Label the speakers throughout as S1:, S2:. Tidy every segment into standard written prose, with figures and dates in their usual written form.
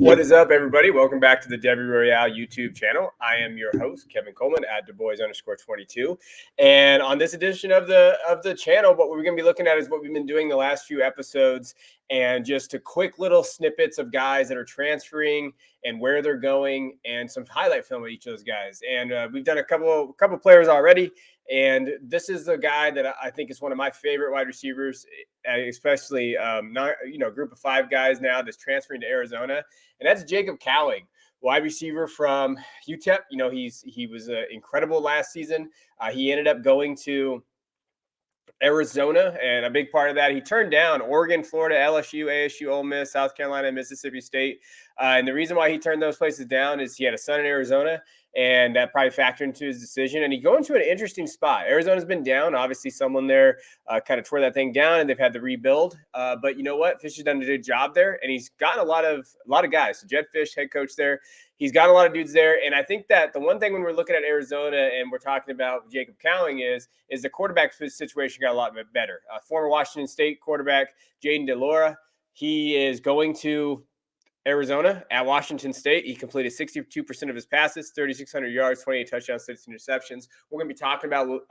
S1: What is up, everybody? Welcome back to the Devy Royale YouTube channel. I am your host, Kevin Coleman at DuBois_22. And on this edition of the channel, what we're going to be looking at is what we've been doing the last few episodes, and just a quick little snippets of guys that are transferring and where they're going, and some highlight film of each of those guys. And we've done a couple players already. And this is a guy that I think is one of my favorite wide receivers, especially group of five guys now that's transferring to Arizona, and that's Jacob Cowing, wide receiver from UTEP. You know, he was incredible last season. He ended up going to Arizona, and a big part of that, he turned down Oregon, Florida, LSU, ASU, Ole Miss, South Carolina, Mississippi State. And the reason why he turned those places down is he had a son in Arizona, and that probably factored into his decision. And he go into an interesting spot. Arizona's been down. Obviously, someone there kind of tore that thing down, and they've had to rebuild. But you know what? Fish has done a good job there, and he's gotten a lot of guys. So Jed Fish, head coach there, he's got a lot of dudes there. And I think that the one thing when we're looking at Arizona and we're talking about Jacob Cowing is the quarterback situation got a lot better. Former Washington State quarterback Jaden DeLora, he is going to Arizona at Washington State. He completed 62% of his passes, 3,600 yards, 28 touchdowns, 6 interceptions. We're going to be talking about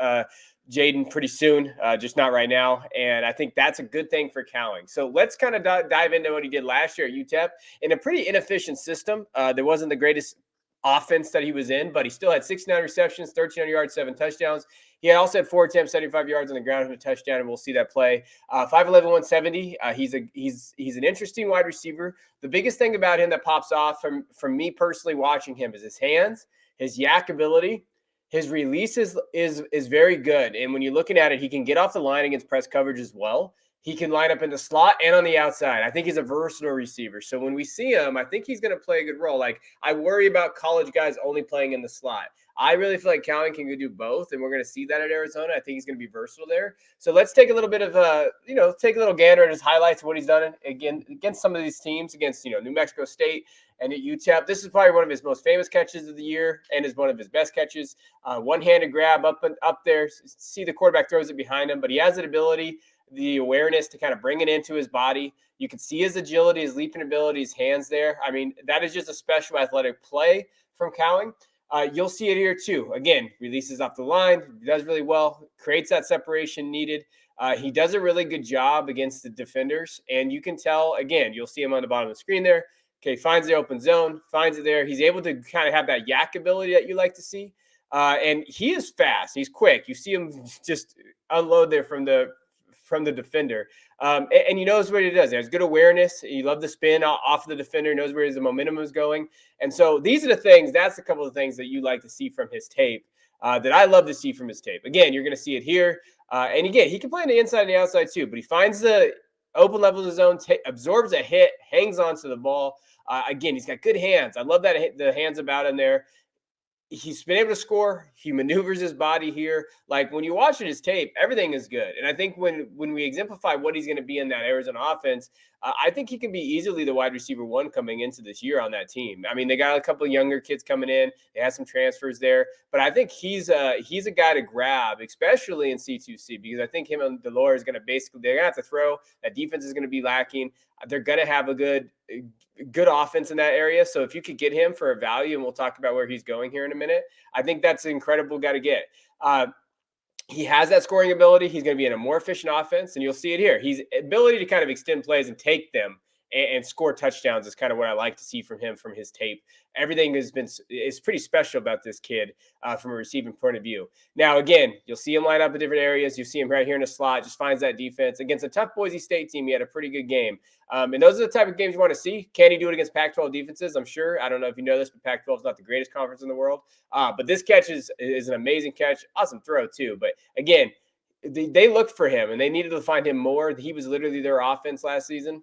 S1: Jaden pretty soon, just not right now. And I think that's a good thing for Cowing. So let's kind of dive into what he did last year at UTEP in a pretty inefficient system. There wasn't the greatest offense that he was in, but he still had 69 receptions, 1,300 yards, 7 touchdowns. He also had 4 attempts, 75 yards on the ground and a touchdown, and we'll see that play. 5'11", 170. He's an interesting wide receiver. The biggest thing about him that pops off from me personally watching him is his hands, his yak ability. His release is very good, and when you're looking at it, he can get off the line against press coverage as well. He can line up in the slot and on the outside. I think he's a versatile receiver. So when we see him, I think he's going to play a good role. Like, I worry about college guys only playing in the slot. I really feel like Cowing can go do both, and we're going to see that at Arizona. I think he's going to be versatile there. So let's take a little bit of take a little gander at his highlights of what he's done against some of these teams, against New Mexico State and at UTEP. This is probably one of his most famous catches of the year, and is one of his best catches. One-handed grab up there. See the quarterback throws it behind him, but he has that ability, the awareness to kind of bring it into his body. You can see his agility, his leaping ability, his hands there. I mean, that is just a special athletic play from Cowing. You'll see it here too. Again, releases off the line, does really well, creates that separation needed. He does a really good job against the defenders, and you can tell, again, you'll see him on the bottom of the screen there. Okay, finds the open zone, finds it there. He's able to kind of have that yak ability that you like to see. And he is fast. He's quick. You see him just unload there from the defender. And he knows what he does. He has good awareness. He loves the spin off the defender, knows where his momentum is going. And so these are the things, that's a couple of things that you like to see from his tape, that I love to see from his tape. Again, you're going to see it here. And again, he can play on the inside and the outside too, but he finds the open level of his zone, absorbs a hit, hangs on to the ball. Again, he's got good hands. I love that the hands about him there. He's been able to score. He maneuvers his body here. Like, when you watch his tape, everything is good. And I think when we exemplify what he's going to be in that Arizona offense, I think he can be easily the wide receiver 1 coming into this year on that team. I mean, they got a couple of younger kids coming in. They have some transfers there. But I think he's a guy to grab, especially in C2C, because I think him and DeLore is going to they're going to have to throw. That defense is going to be lacking. They're going to have a good offense in that area. So if you could get him for a value, and we'll talk about where he's going here in a minute, I think that's an incredible guy to get. He has that scoring ability. He's going to be in a more efficient offense, and you'll see it here. His ability to kind of extend plays and take them and score touchdowns is kind of what I like to see from him, from his tape. Everything is pretty special about this kid from a receiving point of view. Now, again, you'll see him line up in different areas. You see him right here in the slot, just finds that defense. Against a tough Boise State team, he had a pretty good game. And those are the type of games you want to see. Can he do it against Pac-12 defenses? I'm sure. I don't know if you know this, but Pac-12 is not the greatest conference in the world. But this catch is an amazing catch. Awesome throw, too. But, again, they looked for him, and they needed to find him more. He was literally their offense last season.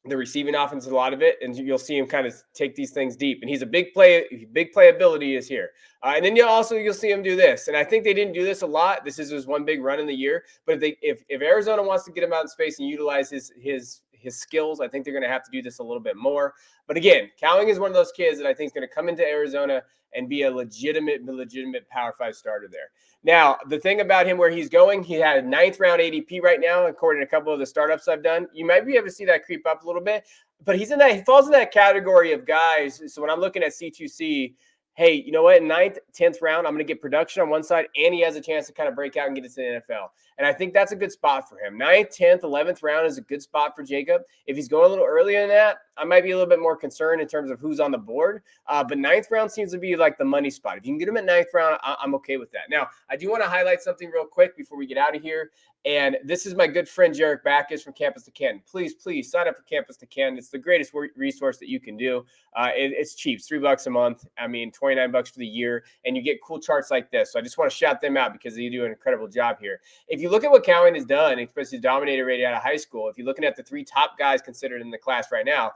S1: The receiving offense, a lot of it, and you'll see him kind of take these things deep. And he's a big playability is here. And then you'll see him do this. And I think they didn't do this a lot. This is his one big run in the year. But if Arizona wants to get him out in space and utilize his his skills. I think they're going to have to do this a little bit more. But again, Cowing is one of those kids that I think is going to come into Arizona and be a legitimate Power 5 starter there. Now, the thing about him where he's going, he had a 9th round ADP right now, according to a couple of the startups I've done. You might be able to see that creep up a little bit, but he falls in that category of guys. So when I'm looking at C2C, hey, you know what? 9th, 10th round, I'm going to get production on one side, and he has a chance to kind of break out and get into the NFL. And I think that's a good spot for him. 9th, 10th, 11th round is a good spot for Jacob. If he's going a little earlier than that, I might be a little bit more concerned in terms of who's on the board. But 9th round seems to be like the money spot. If you can get him at 9th round, I'm okay with that. Now, I do want to highlight something real quick before we get out of here. And this is my good friend, Jarek Backus from Campus to Canton. Please sign up for Campus to Canton. It's the greatest resource that you can do. It's cheap. It's $3 a month. I mean, $29 for the year. And you get cool charts like this. So I just want to shout them out because they do an incredible job here. If you look at what Cowan has done, especially his dominator rate out of high school, if you're looking at the 3 top guys considered in the class right now,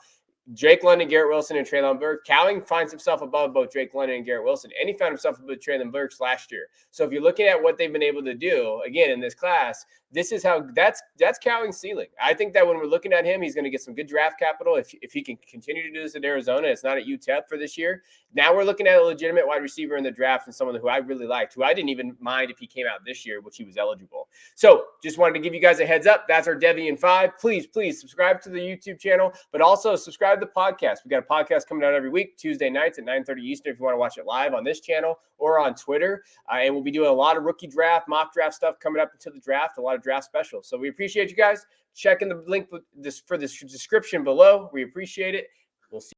S1: Drake London, Garrett Wilson, and Traylon Burks. Cowing finds himself above both Drake London and Garrett Wilson, and he found himself above Traylon Burks last year. So if you're looking at what they've been able to do, again, in this class, this is how that's Cowing's ceiling. I think that when we're looking at him, he's going to get some good draft capital. If he can continue to do this at Arizona, it's not at UTEP for this year. Now we're looking at a legitimate wide receiver in the draft and someone who I really liked, who I didn't even mind if he came out this year, which he was eligible. So just wanted to give you guys a heads up. That's our Devy in 5. Please subscribe to the YouTube channel, but also subscribe to the podcast. We got a podcast coming out every week, Tuesday nights at 9:30 Eastern if you want to watch it live on this channel or on Twitter. And we'll be doing a lot of rookie draft, mock draft stuff coming up into the draft, a lot of draft specials. So we appreciate you guys. Check in the link for this description below. We appreciate it. We'll see you.